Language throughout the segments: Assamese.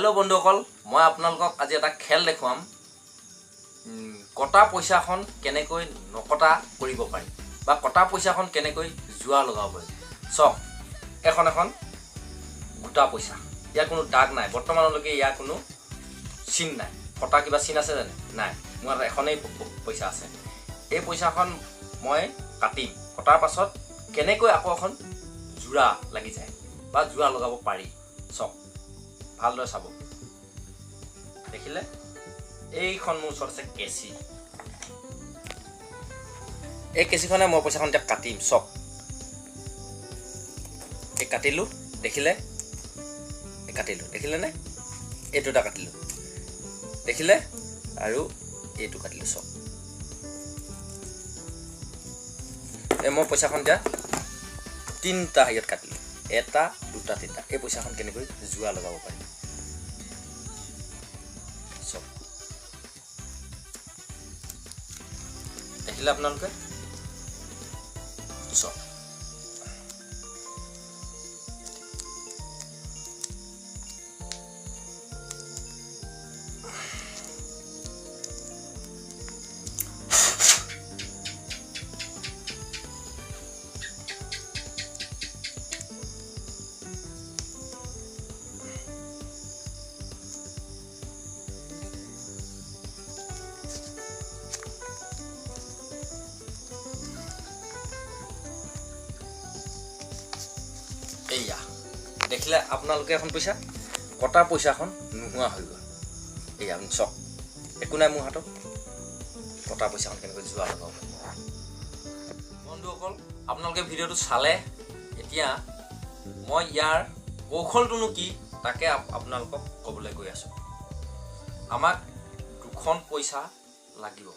हेलो बंधुসকল মই আপোনালোকক আজি এটা খেল দেখুৱাম কটা পইচাখন কেনেকৈ নকটা কৰিব পাৰি বা কটা পইচাখন কেনেকৈ জুৱা লগাব পাৰি চক এখন গোটা পইচা ইয়াৰ কোনো দাগ নাই বৰ্তমানলৈকে ইয়াৰ কোনো চিন নাই ফটা কিবা চিন আছে জানে নাই মোৰ এখনেই পইচা আছে এই পইচাখন মই কাটিম কটাৰ পাছত কেনেকৈ আকৌ এখন জুৰা লাগি যায় বা জুৱা লগাব পাৰি চক ভালদৰে চাব দেখিলে এইখন মোৰ ওচৰত আছে কেচি এই কেচিখনে মই পইচাখন এতিয়া কাটিম চক এই কাটিলো দেখিলে এই কাটিলো দেখিলে নে এইটো এটা কাটিলো দেখিলে আৰু এইটো কাটিলো চক এই মই পইচাখন এতিয়া তিনটা হেৰিত কাটিলো এটা দুটা তিনটা এই পইচাখন কেনেকৈ জুৱা লগাব পাৰি চক দেখিলে আপোনালোকে চক এইয়া দেখিলে আপোনালোকে এখন পইচা কটা পইচাখন নোহোৱা হৈ গ'ল এইয়া চক একো নাই মোৰ হাতত কটা পইচাখন কেনেকৈ জুৱা লগাব বন্ধুসকল আপোনালোকে ভিডিঅ'টো চালে এতিয়া মই ইয়াৰ কৌশলটোনো কি তাকে আপোনালোকক ক'বলৈ গৈ আছোঁ আমাক দুখন পইচা লাগিব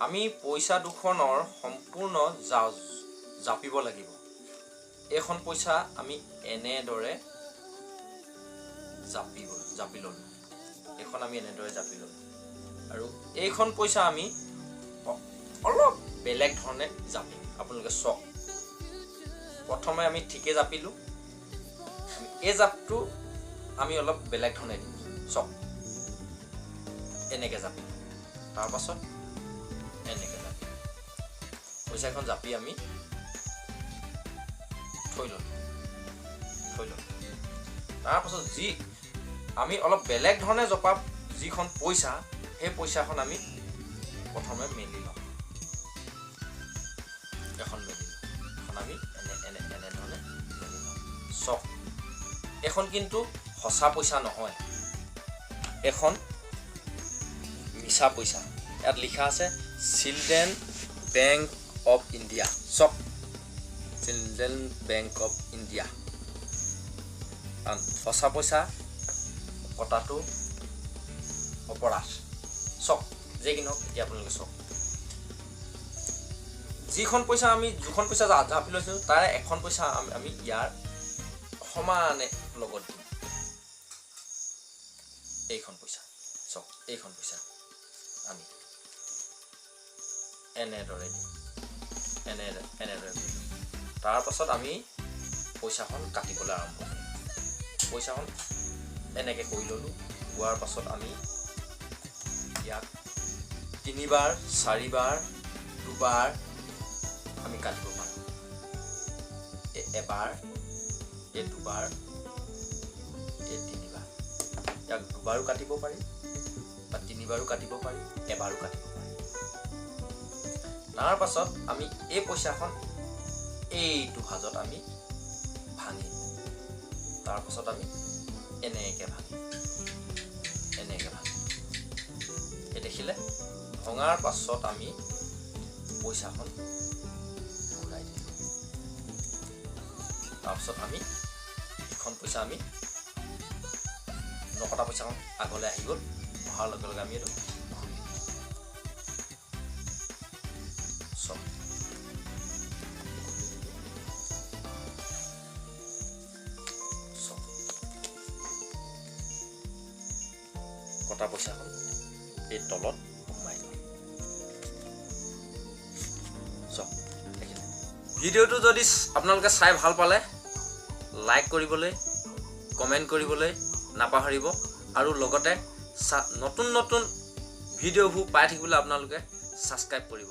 আমি পইচা দুখনৰ সম্পূৰ্ণ জাপিব লাগিব এখন পইচা আমি এনেদৰে জাপি ললো এখন আমি এনেদৰে জাপি ললো আৰু এইখন পইচা আমি অলপ বেলেগ ধৰণে জাপিম আপোনালোকে চক প্ৰথমে আমি ঠিকে জাপিলো এই জাপটো আমি অলপ বেলেগ ধৰণে দিম চক এনেকে জাপিম তাৰ পাছত এনেকে জাপিম পইচাখন জাপি আমি থৈ ললো তাৰপাছত যি আমি অলপ বেলেগ ধৰণে জপা যিখন পইচা সেই পইচাখন আমি প্ৰথমে মেলি লওঁ এখন মেলি এখন আমি এনেধৰণে মেলি লওঁ চক এখন কিন্তু সঁচা পইচা নহয় এখন মিছা পইচা ইয়াত লিখা আছে চিলড্ৰেন বেংক অফ ইণ্ডিয়া চক চিলড্ৰেন বেংক অফ ইণ্ডিয়া সঁচা পইচা কটাটো অপৰাধ চক যে কি নহওক এতিয়া আপোনালোকে চক যিখন পইচা আমি দুখন পইচা জাপি লৈছোঁ তাৰে এখন পইচা আমি ইয়াৰ সমানে লগত দিম এইখন পইচা চক এইখন পইচা আমি এনেদৰে দিম এনেদৰে দিম তাৰ পাছত আমি পইচাখন কাটিবলৈ আৰম্ভ কৰিম পইচাখন এনেকৈ কৰি ল'লোঁ হোৱাৰ পাছত আমি ইয়াক 3 বাৰ 4 বাৰ 2 বাৰ আমি কাটিব পাৰোঁ এবাৰ 2 বাৰ 3 বাৰ ইয়াক 2 বাৰো কাটিব পাৰি বা 3 বাৰো কাটিব পাৰি এবাৰো কাটিব পাৰি তাৰ পাছত আমি এই পইচাখন এইটো ভাজত আমি ভাঙিম তাৰ পাছত আমি এনেকৈ ভাঙিম এই দেখিলে ভঙাৰ পাছত আমি পইচাখন ঘূৰাই দিলোঁ তাৰপিছত আমি এখন পইচা আমি নকটা পইচাখন আগলৈ আহি গ'ল অহাৰ লগে লগে আমি এইটো ঘূৰি চব কটা পইচাখন এই তলত সোমাই লওঁ চক দেখিলে ভিডিঅ'টো যদি আপোনালোকে চাই ভাল পালে লাইক কৰিবলৈ কমেণ্ট কৰিবলৈ নাপাহৰিব আৰু লগতে নতুন নতুন ভিডিঅ'বোৰ পাই থাকিবলৈ আপোনালোকে ছাবস্ক্ৰাইব কৰিব